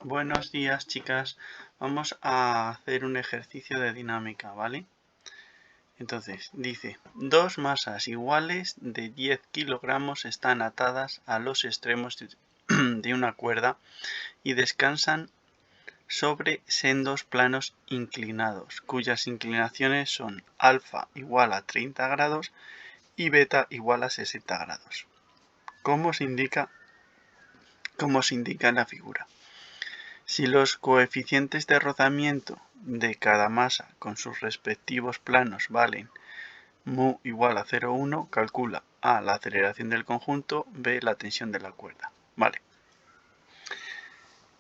Buenos días, chicas. Vamos a hacer un ejercicio de dinámica, ¿vale? Entonces, dice, dos masas iguales de 10 kilogramos están atadas a los extremos de una cuerda y descansan sobre sendos planos inclinados, cuyas inclinaciones son alfa igual a 30 grados y beta igual a 60 grados. ¿Cómo se indica en la figura? Si los coeficientes de rozamiento de cada masa con sus respectivos planos valen mu igual a 0,1, calcula A la aceleración del conjunto, B la tensión de la cuerda. Vale.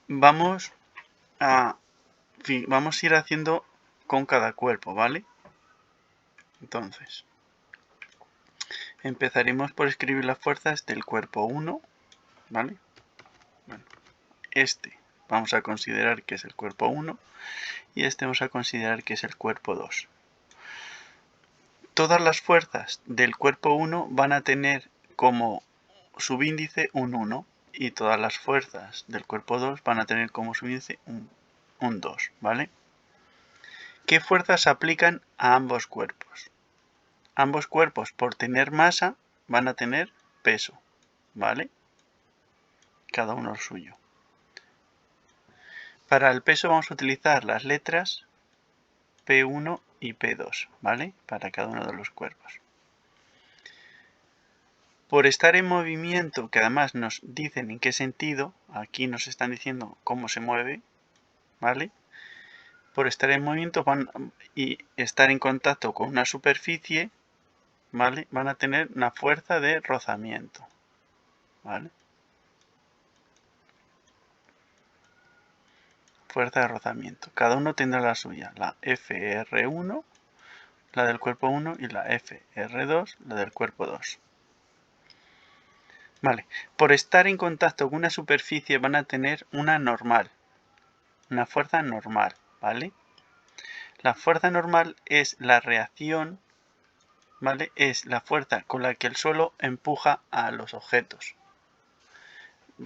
Vamos a ir haciendo con cada cuerpo, ¿vale? Entonces, empezaremos por escribir las fuerzas del cuerpo 1, ¿vale? Bueno, este vamos a considerar que es el cuerpo 1 y este vamos a considerar que es el cuerpo 2. Todas las fuerzas del cuerpo 1 van a tener como subíndice un 1 y todas las fuerzas del cuerpo 2 van a tener como subíndice un 2, ¿vale? ¿Qué fuerzas aplican a ambos cuerpos? Ambos cuerpos, por tener masa, van a tener peso, ¿vale? Cada uno el suyo. Para el peso vamos a utilizar las letras P1 y P2, ¿vale? Para cada uno de los cuerpos. Por estar en movimiento, que además nos dicen en qué sentido, aquí nos están diciendo cómo se mueve, ¿vale? Por estar en movimiento y estar en contacto con una superficie, ¿vale? Van a tener una fuerza de rozamiento, ¿vale? Fuerza de rozamiento. Cada uno tendrá la suya, la FR1, la del cuerpo 1 y la FR2, la del cuerpo 2. Vale, por estar en contacto con una superficie van a tener una normal, una fuerza normal, ¿vale? La fuerza normal es la reacción, ¿vale? Es la fuerza con la que el suelo empuja a los objetos.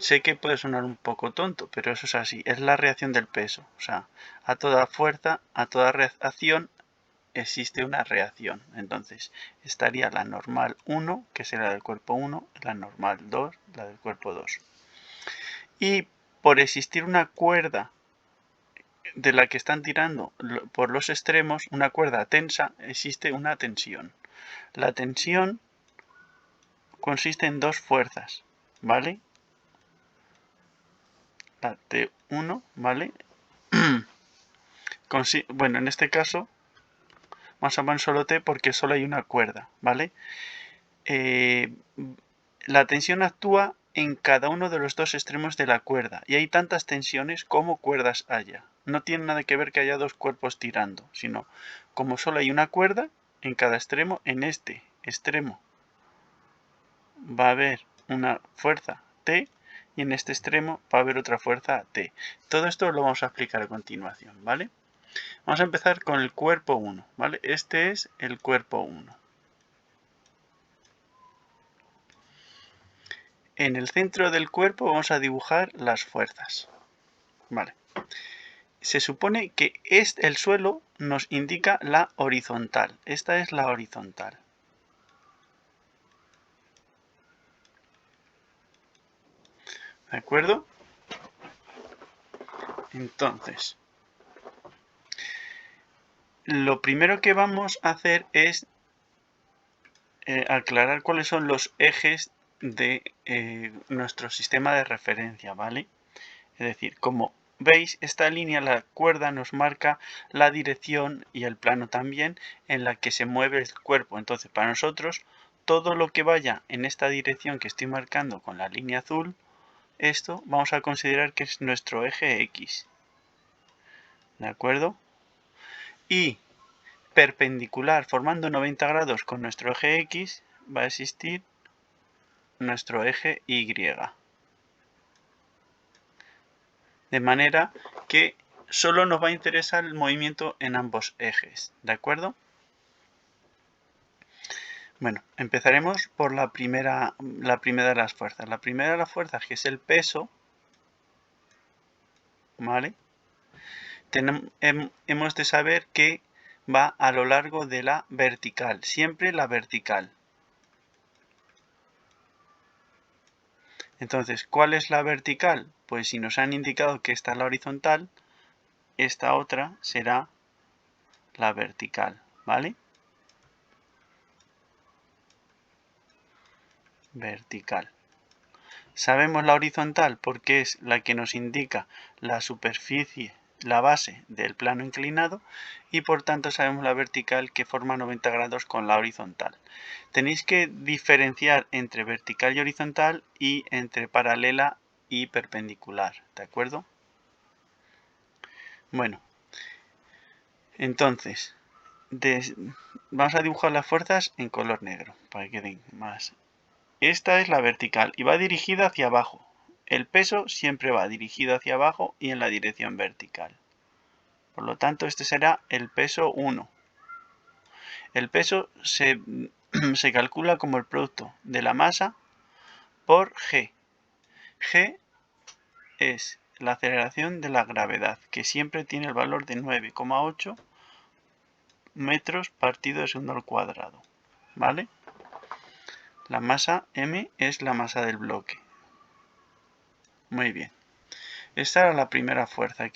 Sé que puede sonar un poco tonto, pero eso es así, es la reacción del peso. O sea, a toda fuerza, a toda reacción existe una reacción. Entonces, estaría la normal 1, que será la del cuerpo 1, la normal 2, la del cuerpo 2. Y por existir una cuerda de la que están tirando por los extremos, una cuerda tensa, existe una tensión. La tensión consiste en dos fuerzas, ¿vale? La T1, ¿vale? Bueno, en este caso vamos a poner solo T porque solo hay una cuerda, ¿vale? La tensión actúa en cada uno de los dos extremos de la cuerda y hay tantas tensiones como cuerdas haya. No tiene nada que ver que haya dos cuerpos tirando, sino como solo hay una cuerda en cada extremo, en este extremo va a haber una fuerza T y en este extremo va a haber otra fuerza T. Todo esto lo vamos a explicar a continuación, ¿vale? Vamos a empezar con el cuerpo 1, ¿vale? Este es el cuerpo 1. En el centro del cuerpo vamos a dibujar las fuerzas, ¿vale? Se supone que el suelo nos indica la horizontal. Esta es la horizontal. ¿De acuerdo? Entonces, lo primero que vamos a hacer es aclarar cuáles son los ejes de nuestro sistema de referencia, ¿vale? Es decir, como veis, esta línea, la cuerda, nos marca la dirección y el plano también en la que se mueve el cuerpo. Entonces, para nosotros, todo lo que vaya en esta dirección que estoy marcando con la línea azul, esto vamos a considerar que es nuestro eje X. ¿De acuerdo? Y perpendicular, formando 90 grados con nuestro eje X, va a existir nuestro eje Y. De manera que solo nos va a interesar el movimiento en ambos ejes, ¿de acuerdo? Bueno, empezaremos por la primera de las fuerzas. La primera de las fuerzas, que es el peso, ¿vale? Hemos de saber que va a lo largo de la vertical, siempre la vertical. Entonces, ¿cuál es la vertical? Pues si nos han indicado que esta es la horizontal, esta otra será la vertical, ¿vale? Vertical. Sabemos la horizontal porque es la que nos indica la superficie, la base del plano inclinado, y por tanto sabemos la vertical que forma 90 grados con la horizontal. Tenéis que diferenciar entre vertical y horizontal y entre paralela y perpendicular, ¿de acuerdo? Bueno, entonces, vamos a dibujar las fuerzas en color negro para que queden más. Esta es la vertical y va dirigida hacia abajo. El peso siempre va dirigido hacia abajo y en la dirección vertical. Por lo tanto, este será el peso 1. El peso se calcula como el producto de la masa por G. G es la aceleración de la gravedad, que siempre tiene el valor de 9,8 metros partido de segundo al cuadrado. ¿Vale? La masa M es la masa del bloque. Muy bien. Esta era la primera fuerza de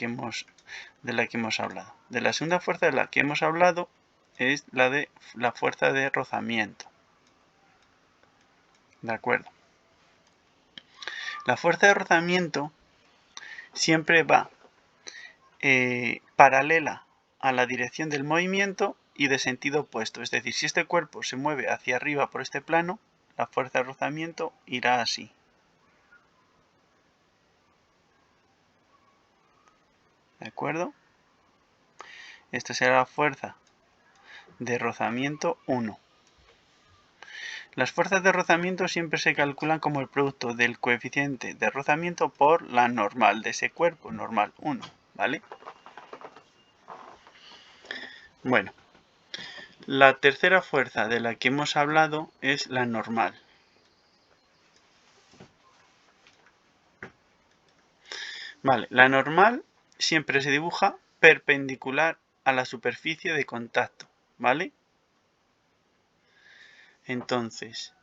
la que hemos hablado. De la segunda fuerza de la que hemos hablado es la fuerza de rozamiento. ¿De acuerdo? La fuerza de rozamiento siempre va paralela a la dirección del movimiento y de sentido opuesto. Es decir, si este cuerpo se mueve hacia arriba por este plano, la fuerza de rozamiento irá así. ¿De acuerdo? Esta será la fuerza de rozamiento 1. Las fuerzas de rozamiento siempre se calculan como el producto del coeficiente de rozamiento por la normal de ese cuerpo, normal 1, ¿vale? Bueno, la tercera fuerza de la que hemos hablado es la normal. Vale, la normal siempre se dibuja perpendicular a la superficie de contacto, ¿vale? Entonces,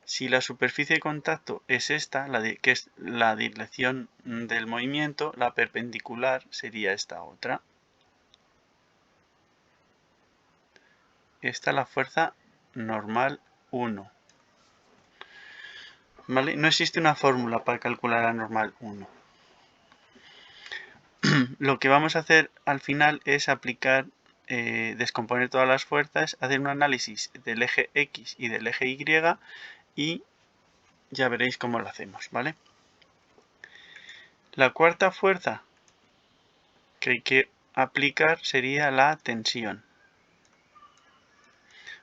si la superficie de contacto es esta, que es la dirección del movimiento, la perpendicular sería esta otra. Esta es la fuerza normal 1. ¿Vale? No existe una fórmula para calcular la normal 1. Lo que vamos a hacer al final es aplicar, descomponer todas las fuerzas, hacer un análisis del eje X y del eje Y y ya veréis cómo lo hacemos, ¿vale? La cuarta fuerza que hay que aplicar sería la tensión.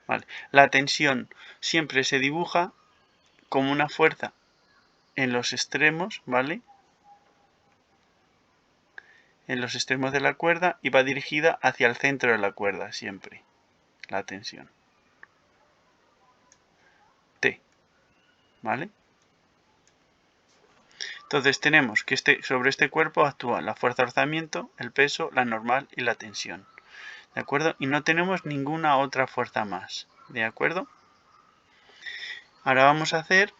¿Vale? La tensión siempre se dibuja como una fuerza en los extremos, ¿vale? En los extremos de la cuerda y va dirigida hacia el centro de la cuerda siempre, la tensión. T, ¿vale? Entonces tenemos que sobre este cuerpo actúa la fuerza de rozamiento, el peso, la normal y la tensión. ¿De acuerdo? Y no tenemos ninguna otra fuerza más. ¿De acuerdo? Ahora vamos a hacer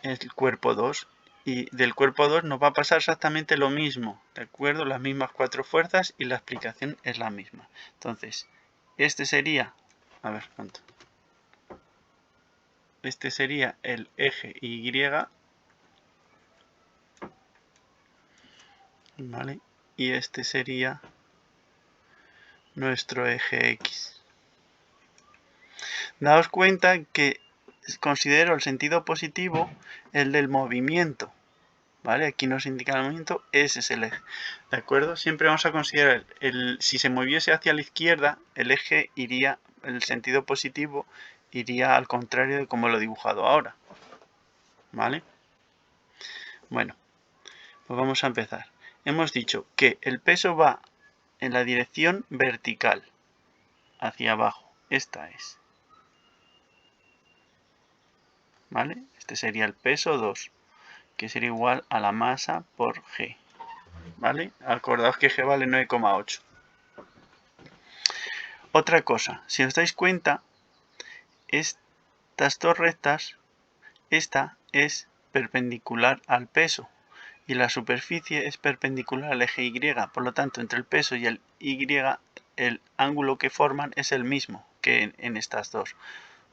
el cuerpo 2. Y del cuerpo 2 nos va a pasar exactamente lo mismo. ¿De acuerdo? Las mismas 4 fuerzas y la explicación es la misma. Entonces, este sería... A ver, ¿cuánto? Este sería el eje Y. ¿Vale? Y este sería nuestro eje X. Daos cuenta que considero el sentido positivo el del movimiento, ¿vale? Aquí nos indica el movimiento, ese es el eje, ¿de acuerdo? Siempre vamos a considerar, si se moviese hacia la izquierda, el eje iría, el sentido positivo iría al contrario de como lo he dibujado ahora, ¿vale? Bueno, pues vamos a empezar. Hemos dicho que el peso va en la dirección vertical, hacia abajo, esta es. ¿Vale? Este sería el peso 2, que sería igual a la masa por G. ¿vale? Acordaos que G vale 9,8. Otra cosa, si os dais cuenta, estas dos rectas, esta es perpendicular al peso y la superficie es perpendicular al eje Y. Por lo tanto, entre el peso y el Y, el ángulo que forman es el mismo que en estas dos,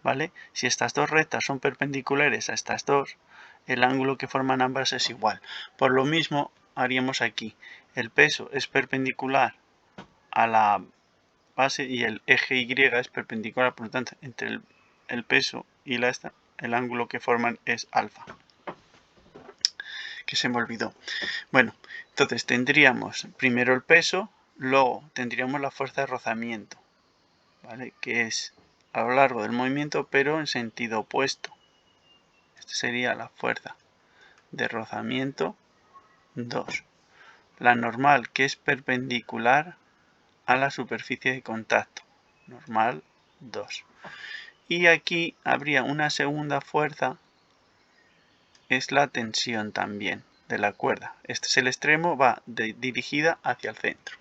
¿vale? Si estas dos rectas son perpendiculares a estas dos, el ángulo que forman ambas es igual. Por lo mismo haríamos aquí. El peso es perpendicular a la base y el eje Y es perpendicular, por lo tanto, entre el peso y el ángulo que forman es alfa. Que se me olvidó. Bueno, entonces tendríamos primero el peso, luego tendríamos la fuerza de rozamiento, ¿vale? Que es a lo largo del movimiento, pero en sentido opuesto. Esta sería la fuerza de rozamiento 2. La normal, que es perpendicular a la superficie de contacto, normal 2. Y aquí habría una segunda fuerza, es la tensión también de la cuerda. Este es el extremo, va dirigida hacia el centro.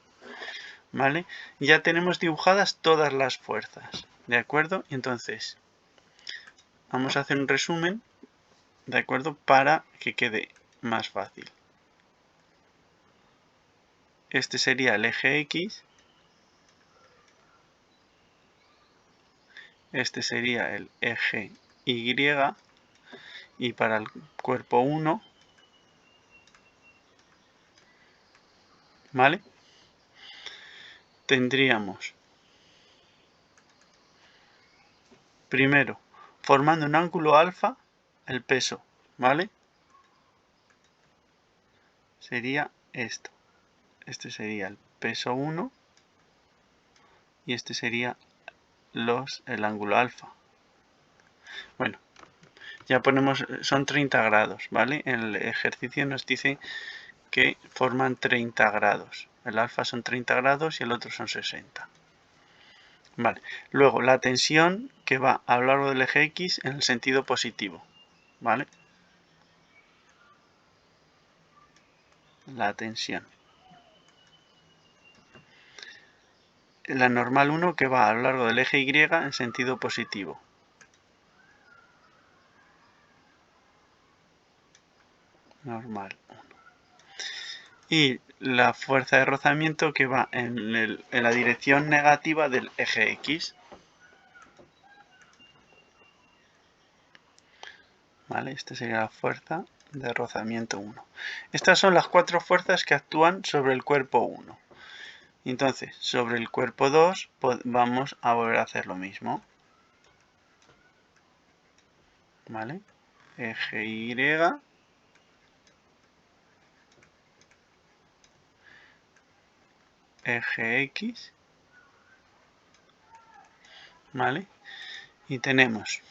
¿Vale? Ya tenemos dibujadas todas las fuerzas, ¿de acuerdo? Entonces, vamos a hacer un resumen, ¿de acuerdo? Para que quede más fácil. Este sería el eje X. Este sería el eje Y. Y para el cuerpo 1, ¿vale? Tendríamos primero, formando un ángulo alfa, el peso, ¿vale? Sería esto. Este sería el peso 1 y este sería el ángulo alfa. Bueno, ya ponemos, son 30 grados, ¿vale? En el ejercicio nos dice que forman 30 grados. El alfa son 30 grados y el otro son 60. Vale, luego la tensión que va a lo largo del eje X en el sentido positivo, ¿vale? La tensión. La normal 1 que va a lo largo del eje Y en sentido positivo. Normal 1. Y la fuerza de rozamiento que va en la dirección negativa del eje X. ¿Vale? Esta sería la fuerza de rozamiento 1. Estas son las 4 fuerzas que actúan sobre el cuerpo 1. Entonces, sobre el cuerpo 2 vamos a volver a hacer lo mismo. ¿Vale? Eje Y. Eje X. ¿Vale? Y tenemos,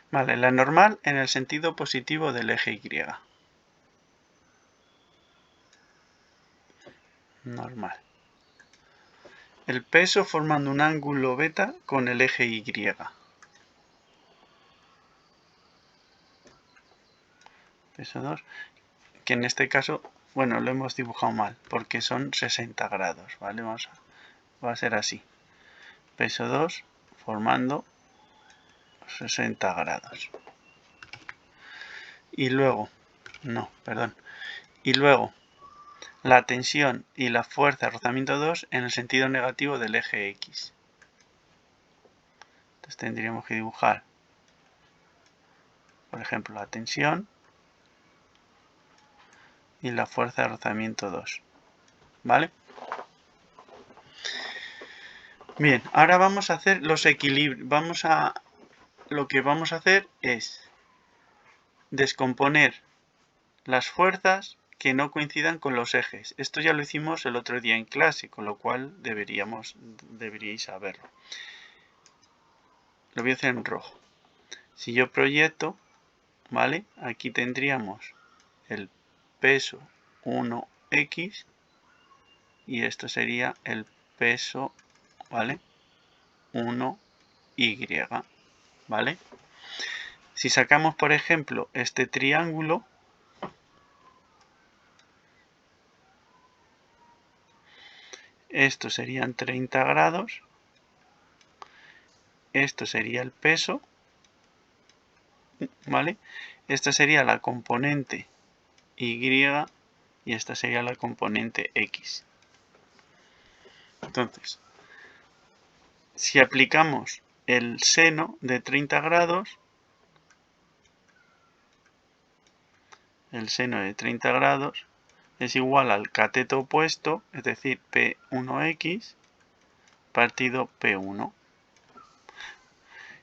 ¿vale? La normal en el sentido positivo del eje Y. Normal. El peso formando un ángulo beta con el eje Y. Peso 2, que en este caso, bueno, lo hemos dibujado mal, porque son 60 grados, ¿vale? Va a ser así. Peso 2 formando 60 grados. Y luego, y luego la tensión y la fuerza de rozamiento 2 en el sentido negativo del eje X. Entonces tendríamos que dibujar, por ejemplo, la tensión y la fuerza de rozamiento 2. ¿Vale? Bien, ahora vamos a hacer los equilibrios. Lo que vamos a hacer es descomponer las fuerzas que no coincidan con los ejes. Esto ya lo hicimos el otro día en clase, con lo cual deberíais saberlo. Lo voy a hacer en rojo. Si yo proyecto, ¿vale? Aquí tendríamos el peso 1x y esto sería el peso, ¿vale? 1y, ¿vale? Si sacamos, por ejemplo, este triángulo, Esto serían 30 grados. Esto sería el peso, ¿vale? Esta sería la componente Y y esta sería la componente X. Entonces, si aplicamos el seno de 30 grados, el seno de 30 grados es igual al cateto opuesto, es decir, P1X partido P1.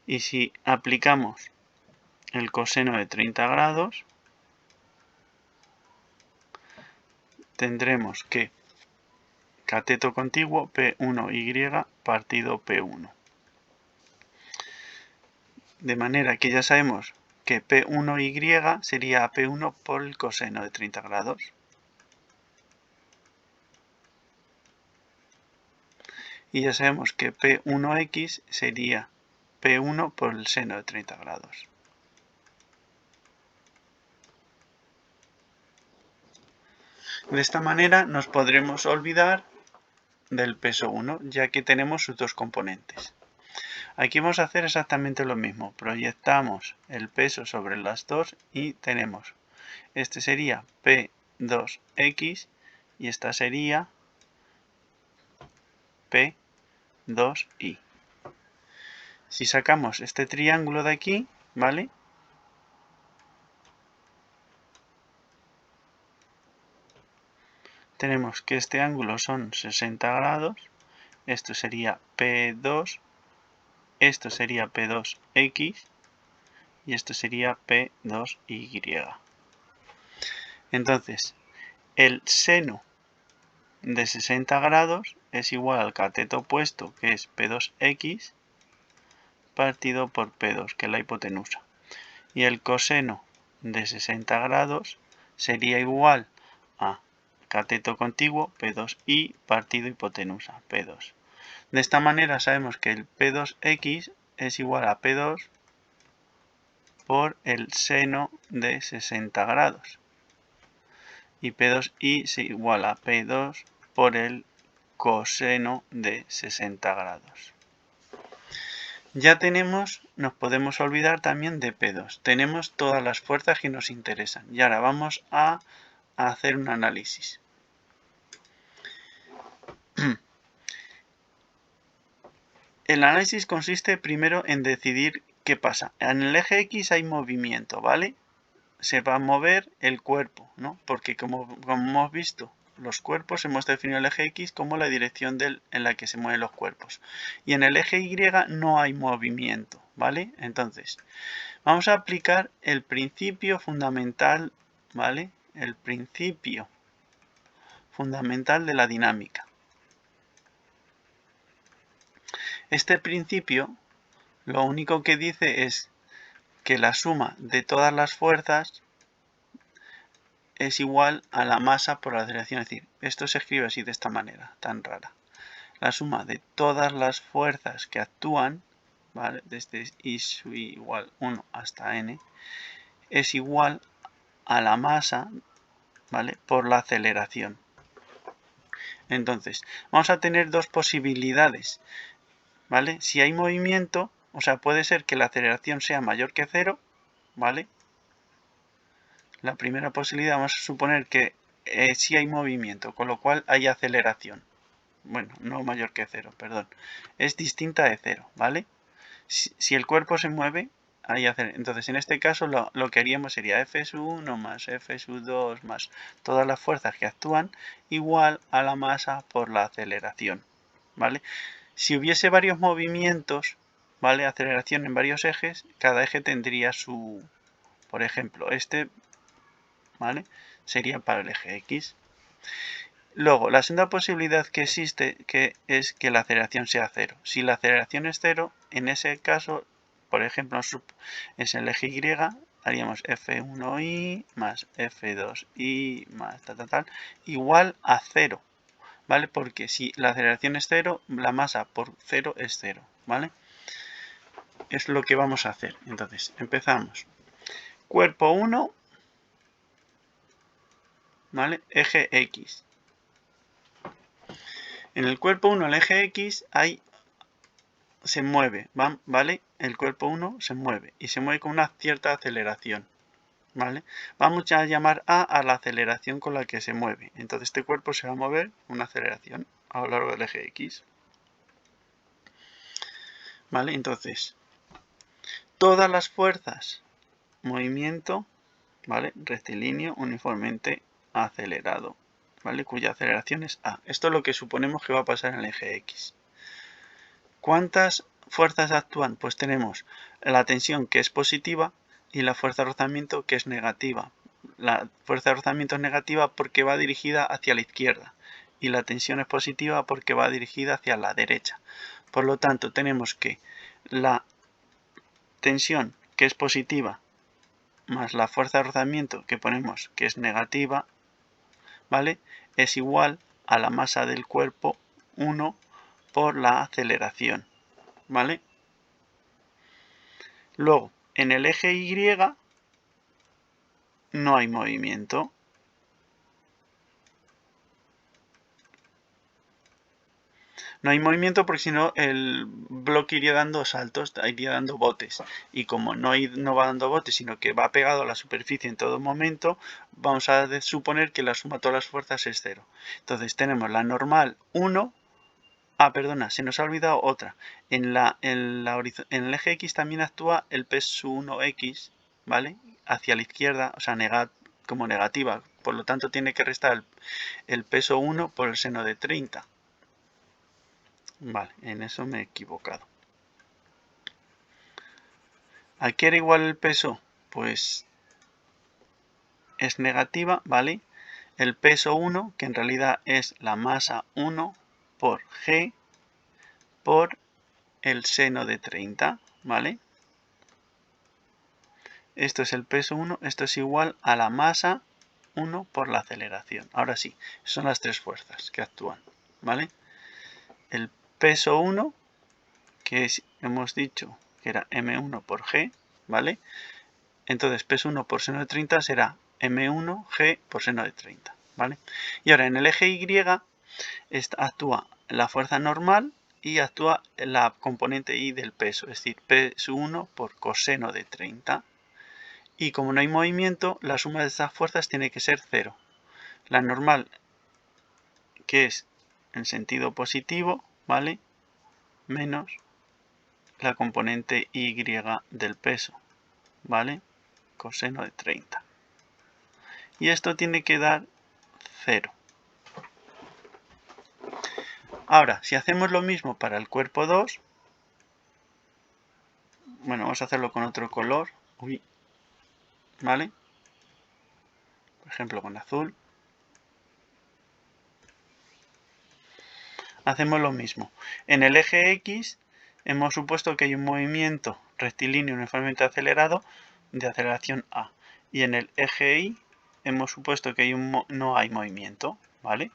Y si aplicamos el coseno de 30 grados, tendremos que cateto contiguo P1Y partido P1. De manera que ya sabemos que P1Y sería P1 por el coseno de 30 grados. Y ya sabemos que P1X sería P1 por el seno de 30 grados. De esta manera nos podremos olvidar del peso 1, ya que tenemos sus dos componentes. Aquí vamos a hacer exactamente lo mismo. Proyectamos el peso sobre las dos y tenemos, este sería P2X y esta sería P2Y. Si sacamos este triángulo de aquí, ¿vale? Tenemos que este ángulo son 60 grados, esto sería P2, esto sería P2X y esto sería P2Y. Entonces, el seno de 60 grados es igual al cateto opuesto, que es P2X, partido por P2, que es la hipotenusa. Y el coseno de 60 grados sería igual a cateto contiguo P2Y partido hipotenusa P2. De esta manera sabemos que el P2X es igual a P2 por el seno de 60 grados. Y P2Y es igual a P2 por el coseno de 60 grados. Ya tenemos, nos podemos olvidar también de P2. Tenemos todas las fuerzas que nos interesan. Y ahora vamos a hacer un análisis. El análisis consiste primero en decidir qué pasa. En el eje X hay movimiento, ¿vale? Se va a mover el cuerpo, ¿no? Porque como hemos visto, los cuerpos hemos definido el eje X como la dirección en la que se mueven los cuerpos. Y en el eje Y no hay movimiento, ¿vale? Entonces, vamos a aplicar el principio fundamental, ¿vale? El principio fundamental de la dinámica. Este principio lo único que dice es que la suma de todas las fuerzas es igual a la masa por la aceleración. Es decir, esto se escribe así de esta manera, tan rara. La suma de todas las fuerzas que actúan, ¿vale? Desde I sub i igual 1 hasta n, es igual a la masa, ¿vale? Por la aceleración. Entonces, vamos a tener dos posibilidades, ¿vale? Si hay movimiento, o sea, puede ser que la aceleración sea mayor que 0, ¿vale? La primera posibilidad, vamos a suponer que sí hay movimiento, con lo cual hay aceleración. Bueno, no mayor que 0, perdón. Es distinta de 0, ¿vale? Si el cuerpo se mueve, hay aceleración. Entonces, en este caso, lo que haríamos sería F1 más F2 más todas las fuerzas que actúan igual a la masa por la aceleración, ¿vale? Si hubiese varios movimientos, ¿vale? Aceleración en varios ejes, cada eje tendría su... Por ejemplo, este, ¿vale? Sería para el eje X. Luego, la segunda posibilidad que existe es que la aceleración sea 0. Si la aceleración es 0, en ese caso, por ejemplo, es el eje Y, haríamos F1y más F2y más tal, igual a 0, ¿vale? Porque si la aceleración es 0, la masa por 0 es 0, ¿vale? Es lo que vamos a hacer. Entonces, empezamos. Cuerpo 1, ¿vale? Eje X. En el cuerpo 1, el eje X, se mueve, ¿vale? El cuerpo 1 se mueve y se mueve con una cierta aceleración, ¿vale? Vamos a llamar a la aceleración con la que se mueve. Entonces este cuerpo se va a mover con una aceleración a lo largo del eje X. ¿Vale? Entonces, todas las fuerzas, movimiento, ¿vale? Rectilíneo, uniformemente acelerado, ¿vale? Cuya aceleración es A. Esto es lo que suponemos que va a pasar en el eje X. ¿Cuántas fuerzas actúan? Pues tenemos la tensión, que es positiva, y la fuerza de rozamiento, que es negativa. La fuerza de rozamiento es negativa porque va dirigida hacia la izquierda y la tensión es positiva porque va dirigida hacia la derecha. Por lo tanto, tenemos que la tensión, que es positiva, más la fuerza de rozamiento, que ponemos que es negativa, ¿vale? Es igual a la masa del cuerpo 1 por la aceleración, ¿vale? Luego, en el eje Y no hay movimiento. No hay movimiento porque si no el bloque iría dando saltos, iría dando botes. Y como no va dando botes, sino que va pegado a la superficie en todo momento, vamos a suponer que la suma de todas las fuerzas es 0. Entonces tenemos la normal 1. Ah, perdona, se nos ha olvidado otra. En el eje X también actúa el peso 1x, ¿vale? Hacia la izquierda, o sea, como negativa. Por lo tanto, tiene que restar el peso 1 por el seno de 30. Vale, en eso me he equivocado. ¿A qué era igual el peso? Pues es negativa, ¿vale? El peso 1, que en realidad es la masa 1 por G por el seno de 30, ¿vale? Esto es el peso 1, esto es igual a la masa 1 por la aceleración. Ahora sí, son las tres fuerzas que actúan, ¿vale? El peso 1, que hemos dicho que era M1 por G, ¿vale? Entonces peso 1 por seno de 30 será M1G por seno de 30, ¿vale? Y ahora en el eje Y actúa la fuerza normal y actúa la componente Y del peso, es decir, peso 1 por coseno de 30. Y como no hay movimiento, la suma de estas fuerzas tiene que ser 0. La normal, que es en sentido positivo, ¿vale? Menos la componente Y del peso, ¿vale? Coseno de 30. Y esto tiene que dar 0. Ahora, si hacemos lo mismo para el cuerpo 2, bueno, vamos a hacerlo con otro color, ¿vale? Por ejemplo, con azul. Hacemos lo mismo. En el eje X hemos supuesto que hay un movimiento rectilíneo uniformemente acelerado de aceleración A. Y en el eje Y hemos supuesto que no hay movimiento, ¿vale?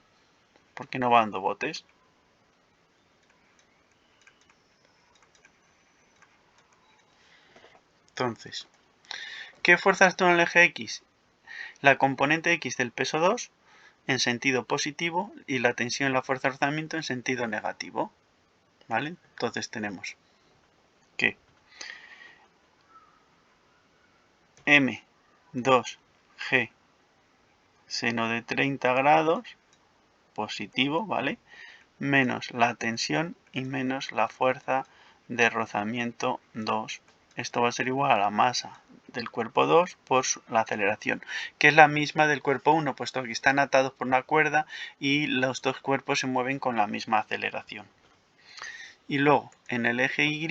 Porque no va dando botes. Entonces, ¿qué fuerza actúa en el eje X? La componente X del peso 2 en sentido positivo y la tensión y la fuerza de rozamiento en sentido negativo, ¿vale? Entonces tenemos que M2G seno de 30 grados positivo, ¿vale? Menos la tensión y menos la fuerza de rozamiento 2. Esto va a ser igual a la masa del cuerpo 2 por la aceleración, que es la misma del cuerpo 1, puesto que están atados por una cuerda y los dos cuerpos se mueven con la misma aceleración. Y luego, en el eje Y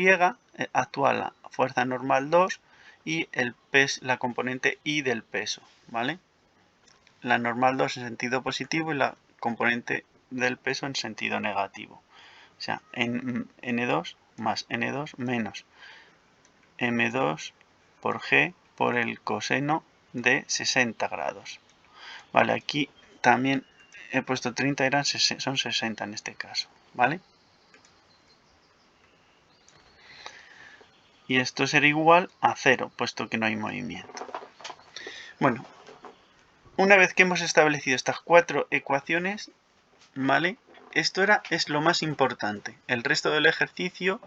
actúa la fuerza normal 2 y la componente Y del peso, ¿vale? La normal 2 en sentido positivo y la componente del peso en sentido negativo. O sea, N2 más N2 menos M2 por G por el coseno de 60 grados. Vale, aquí también he puesto 30, son 60 en este caso, ¿vale? Y esto será igual a 0, puesto que no hay movimiento. Bueno, una vez que hemos establecido estas cuatro ecuaciones, ¿vale? esto es lo más importante. El resto del ejercicio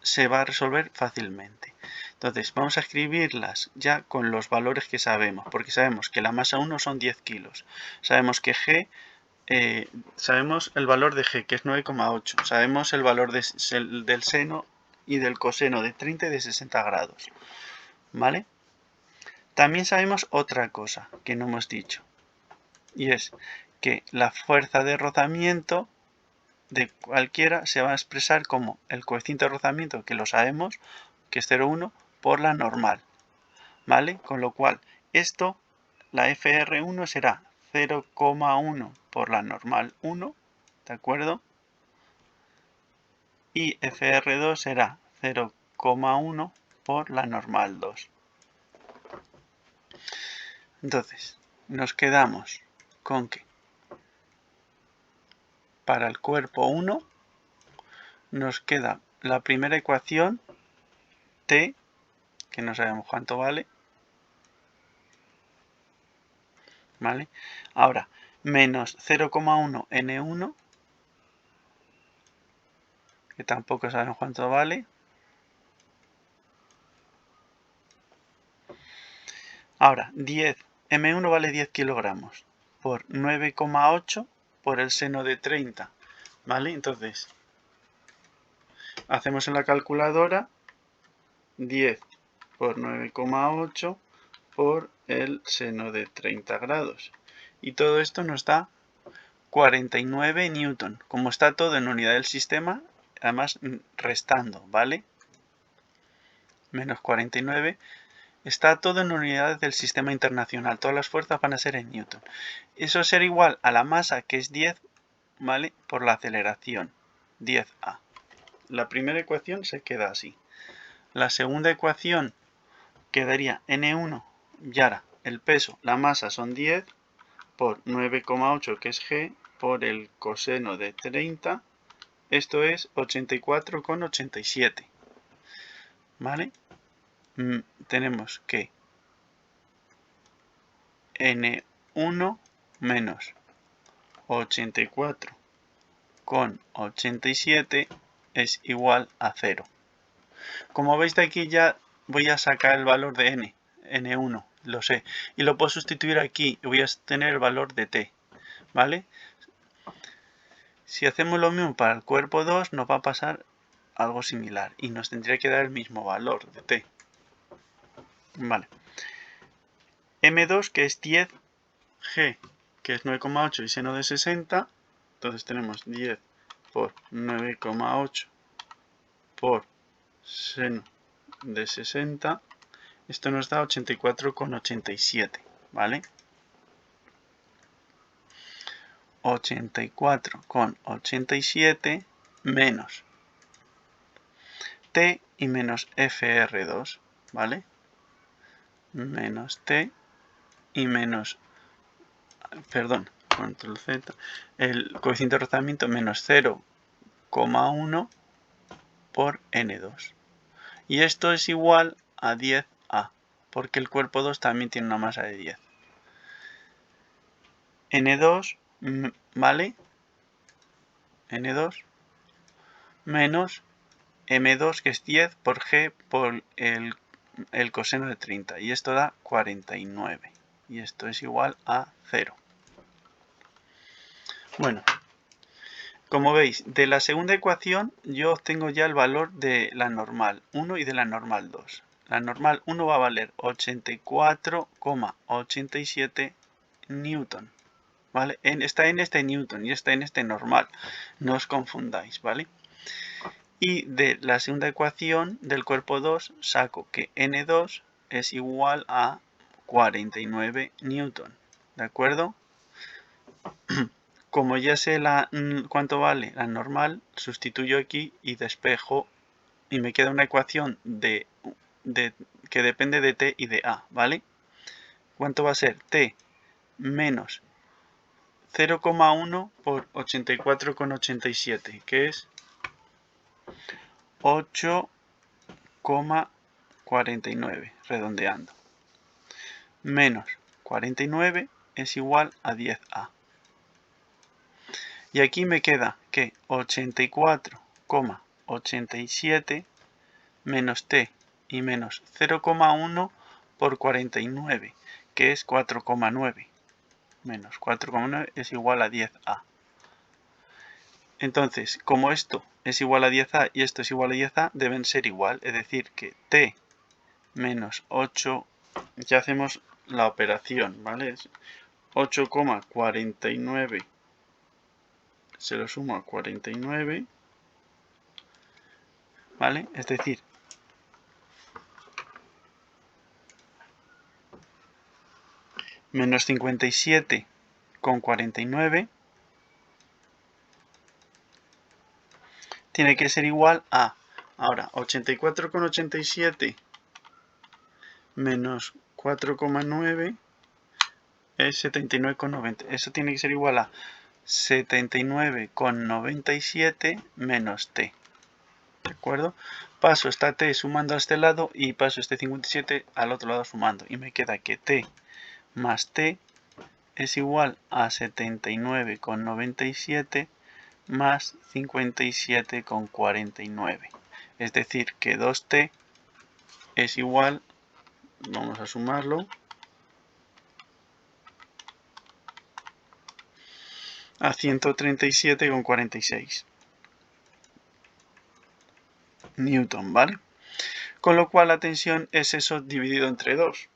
se va a resolver fácilmente. Entonces vamos a escribirlas ya con los valores que sabemos, porque sabemos que la masa 1 son 10 kilos. Sabemos que G, sabemos el valor de G, que es 9,8. Sabemos el valor del seno y del coseno de 30 y de 60 grados. ¿Vale? También sabemos otra cosa que no hemos dicho. Y es que la fuerza de rozamiento de cualquiera se va a expresar como el coeficiente de rozamiento, que lo sabemos, que es 0,1, por la normal. ¿Vale? Con lo cual, esto, la FR1 será 0,1 por la normal 1, ¿de acuerdo? Y FR2 será 0,1 por la normal 2. Entonces, nos quedamos con que para el cuerpo 1 nos queda la primera ecuación, T, que no sabemos cuánto vale, ¿vale? Ahora, menos 0,1 N1, que tampoco sabemos cuánto vale. Ahora, 10, M1 vale 10 kilogramos por 9,8 por el seno de 30, ¿vale? Entonces, hacemos en la calculadora 10 por 9,8 por el seno de 30 grados. Y todo esto nos da 49 newton. Como está todo en unidad del sistema, además restando, ¿vale? Menos 49. Está todo en unidades del sistema internacional. Todas las fuerzas van a ser en newton. Eso será igual a la masa, que es 10, ¿vale? Por la aceleración, 10A. La primera ecuación se queda así. La segunda ecuación quedaría N1, y ahora el peso, la masa son 10 por 9,8, que es G, por el coseno de 30. Esto es 84,87. ¿Vale? Tenemos que N1 menos 84,87 es igual a 0. Como veis de aquí ya voy a sacar el valor de N1, lo sé. Y lo puedo sustituir aquí y voy a tener el valor de T. ¿Vale? Si hacemos lo mismo para el cuerpo 2 nos va a pasar algo similar y nos tendría que dar el mismo valor de T. Vale. M2, que es 10, G, que es 9,8 y seno de 60. Entonces tenemos 10 por 9,8 por seno de 60. Esto nos da 84,87, ¿vale? 84,87 menos T y menos FR2, ¿vale? Menos T y menos, perdón, control Z, el coeficiente de rozamiento menos 0,1 por N2. Y esto es igual a 10A, porque el cuerpo 2 también tiene una masa de 10. N2, ¿vale? N2 menos M2, que es 10 por G por el coseno de 30. Y esto da 49. Y esto es igual a 0. Bueno, como veis, de la segunda ecuación yo obtengo ya el valor de la normal 1 y de la normal 2. La normal 1 va a valer 84,87 newton. ¿Vale? Está en este newton y está en este normal. No os confundáis, ¿vale? Y de la segunda ecuación del cuerpo 2 saco que N2 es igual a 49 newton. ¿De acuerdo? Como ya sé cuánto vale la normal, sustituyo aquí y despejo y me queda una ecuación que depende de T y de A, ¿vale? ¿Cuánto va a ser? T menos 0,1 por 84,87, que es 8,49, redondeando. Menos 49 es igual a 10A. Y aquí me queda que 84,87 menos t y menos 0,1 por 49, que es 4,9. Menos 4,9 es igual a 10a. Entonces, como esto es igual a 10a y esto es igual a 10a, deben ser igual. Es decir, que t menos 8, ya hacemos la operación, ¿vale? 8,49 se lo sumo a 49, ¿vale? Es decir, menos 57,49 tiene que ser igual a, ahora, 84,87 menos 4,9 es 79,90. Eso tiene que ser igual a 79,97 menos t. ¿De acuerdo? Paso esta t sumando a este lado y paso este 57 al otro lado sumando. Y me queda que t más t es igual a 79,97 más 57,49. Es decir, que 2t es igual, vamos a sumarlo, a 137,46 newton, ¿vale? Con lo cual la tensión es eso dividido entre 2.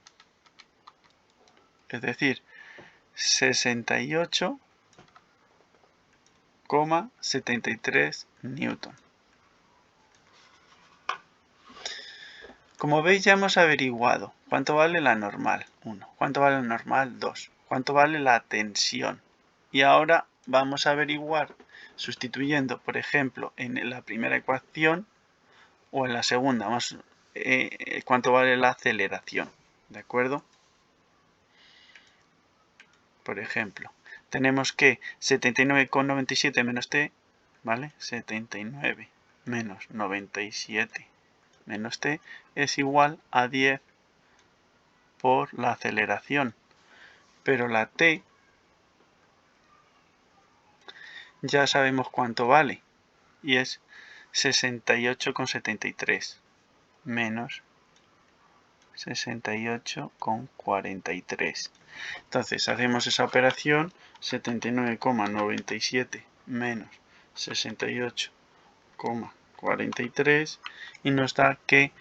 Es decir, 68,73 newton. Como veis, ya hemos averiguado cuánto vale la normal, 1, cuánto vale la normal, 2, cuánto vale la tensión. Y ahora vamos a averiguar, sustituyendo, por ejemplo, en la primera ecuación o en la segunda, cuánto vale la aceleración. ¿De acuerdo? Por ejemplo, tenemos que 79,97 menos t, ¿vale? 79 menos 97 menos t es igual a 10 por la aceleración. Pero la t ya sabemos cuánto vale y es 68,73 menos 68,43. Entonces hacemos esa operación, 79,97 menos 68,43 y nos da que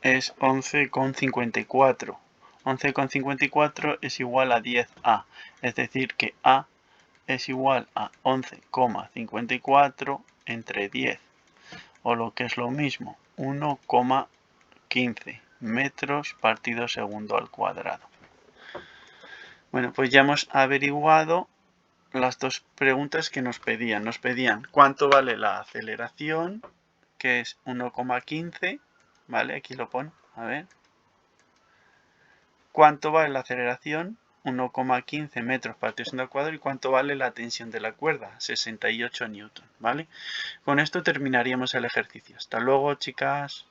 es 11,54. 11,54 es igual a 10a, es decir que a es igual a 11,54 entre 10, o lo que es lo mismo, 1,15 metros partido segundo al cuadrado. Bueno, pues ya hemos averiguado las dos preguntas que nos pedían. Nos pedían cuánto vale la aceleración, que es 1,15, ¿vale? Aquí lo pone, a ver. ¿Cuánto vale la aceleración? 1,15 metros partido segundo al cuadrado. ¿Y cuánto vale la tensión de la cuerda? 68 newton, ¿vale? Con esto terminaríamos el ejercicio. Hasta luego, chicas.